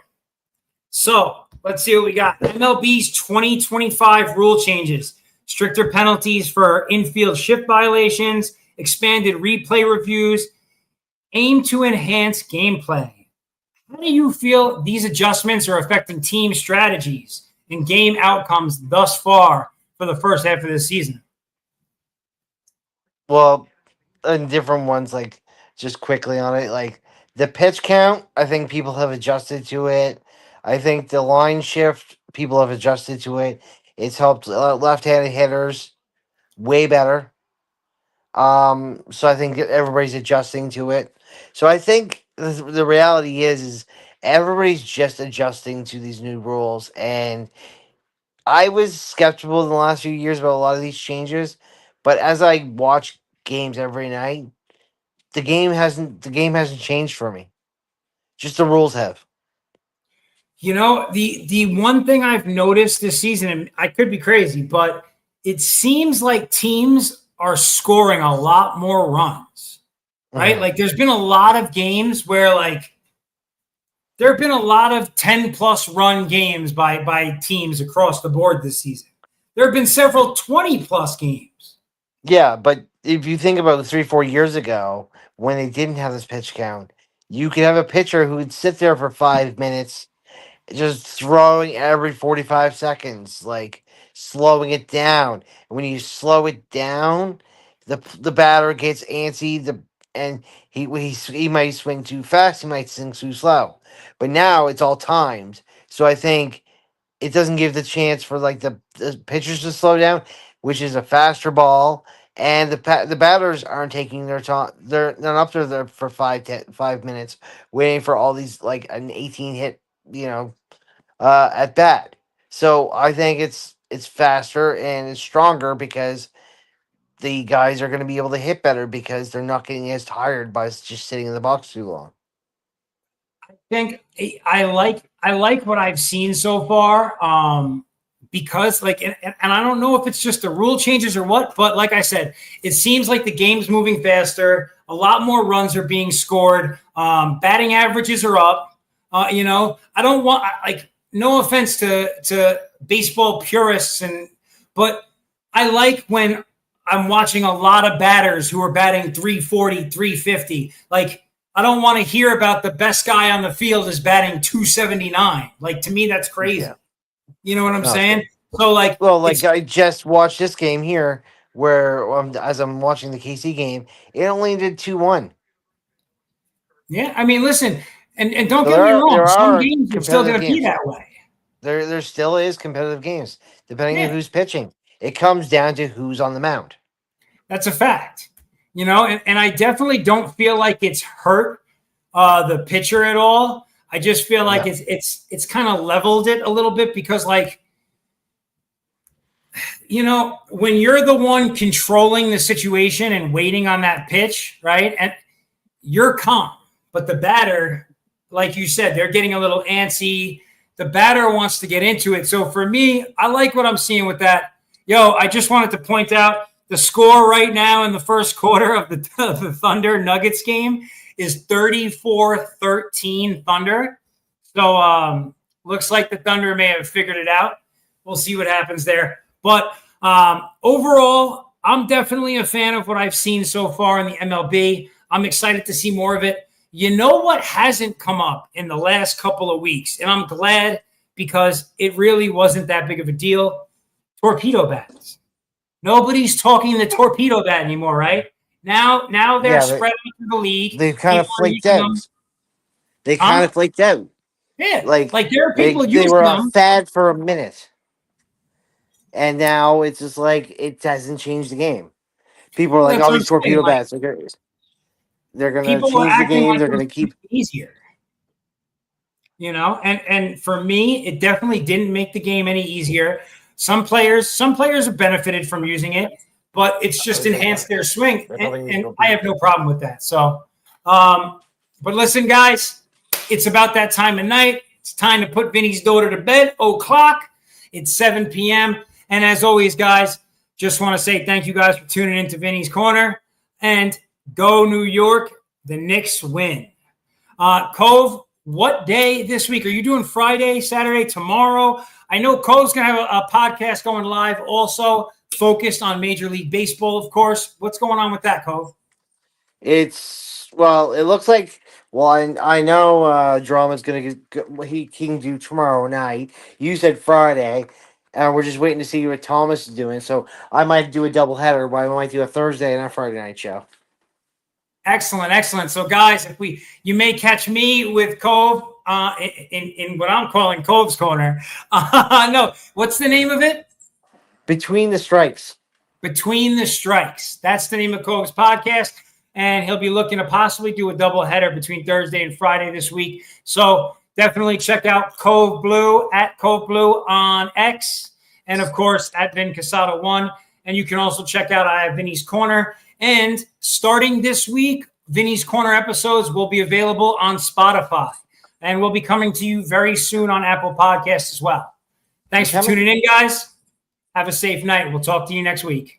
So let's see what we got. MLB's 2025 rule changes, stricter penalties for infield shift violations, expanded replay reviews, aim to enhance gameplay. How do you feel these adjustments are affecting team strategies and game outcomes thus far for the first half of the season? Well, and different ones, like just quickly on it, like the pitch count, I think people have adjusted to it. I think the line shift, people have adjusted to it. It's helped left-handed hitters way better. So I think everybody's adjusting to it. So I think the reality is everybody's just adjusting to these new rules. And I was skeptical in the last few years about a lot of these changes, but as I watch games every night, the game hasn't changed for me. Just the rules have. The one thing I've noticed this season, and I could be crazy, but it seems like teams are scoring a lot more runs, right? Mhm. Like there's been a lot of games where like there have been a lot of 10 plus run games by teams across the board this season. There have been several 20 plus games. Yeah, but if you think about 3, 4 years ago when they didn't have this pitch count, you could have a pitcher who would sit there for 5 minutes just throwing every 45 seconds, like slowing it down. And when you slow it down, the batter gets antsy. And he might swing too fast, he might swing too slow. But now it's all timed. So I think it doesn't give the chance for like the pitchers to slow down, which is a faster ball, and the batters aren't taking their time. They're not up there for 5 minutes waiting for all these like an 18 hit, at bat. So I think it's faster and it's stronger because the guys are going to be able to hit better because they're not getting as tired by just sitting in the box too long. Think I like what I've seen so far. Because and I don't know if it's just the rule changes or what, but like I said, it seems like the game's moving faster. A lot more runs are being scored. Batting averages are up. I don't want no offense to baseball purists, but I like when I'm watching a lot of batters who are batting 340, 350. Like, I don't want to hear about the best guy on the field is batting 279. Like, to me, that's crazy. Yeah. You know what I'm No, saying? sure. So, like, Well, like I just watched this game here where as I'm watching the KC game, it only did 2-1. yeah, I mean, listen, and don't So get me wrong, there some are games are still competitive going to be games. that way. There still is competitive games depending on Yeah, who's pitching. It comes down to who's on the mound. that's a fact. And I definitely don't feel like it's hurt the pitcher at all. I just feel like No. it's kind of leveled it a little bit because, like, when you're the one controlling the situation and waiting on that pitch, right? And you're calm, but the batter, like you said, they're getting a little antsy. The batter wants to get into it. So for me, I like what I'm seeing with that. I just wanted to point out the score right now in the first quarter of the Thunder Nuggets game is 34-13 Thunder. So looks like the Thunder may have figured it out. We'll see what happens there. But overall, I'm definitely a fan of what I've seen so far in the MLB. I'm excited to see more of it. You know what hasn't come up in the last couple of weeks? And I'm glad because it really wasn't that big of a deal. Torpedo bats. Nobody's talking the torpedo bat anymore, right? Now they're Yeah, spreading through the league. they've kind of People are flaked using them. out. They kind Huh? of flaked out. Yeah. Like Like, there are people they were using a them. fad for a minute, and now it's just like it hasn't changed the game. People are like, That's "All what I'm these saying. torpedo Like, bats, they're gonna people are change the acting game. like They're it was gonna keep." easier. And for me, it definitely didn't make the game any easier. Some players have benefited from using it, but it's just enhanced their swing, and I have no problem with that. So, but listen, guys, it's about that time of night. It's time to put Vinny's daughter to bed. O'clock. It's 7 p.m. And as always, guys, just want to say thank you guys for tuning into Vinny's Corner, and go New York. The Knicks win. Cove, what day this week? Are you doing Friday, Saturday, tomorrow? I know Cove's going to have a podcast going live also focused on Major League Baseball, of course. What's going on with that, Cove? It looks like. Well, I know Drama's gonna he can do tomorrow night. You said Friday, and we're just waiting to see what Thomas is doing. So I might do a doubleheader. I might do a Thursday and a Friday night show. Excellent. So, guys, you may catch me with Cove in what I'm calling Cove's Corner. No, what's the name of it? Between the Strikes. Between the Strikes. That's the name of Cove's podcast. And he'll be looking to possibly do a double header between Thursday and Friday this week. So definitely check out Cove Blue at Cove Blue on X. And, of course, at Vin Casado 1. And you can also check out I Have Vinny's Corner. And starting this week, Vinny's Corner episodes will be available on Spotify. And we'll be coming to you very soon on Apple Podcasts as well. Thanks for tuning in, guys. Have a safe night. We'll talk to you next week.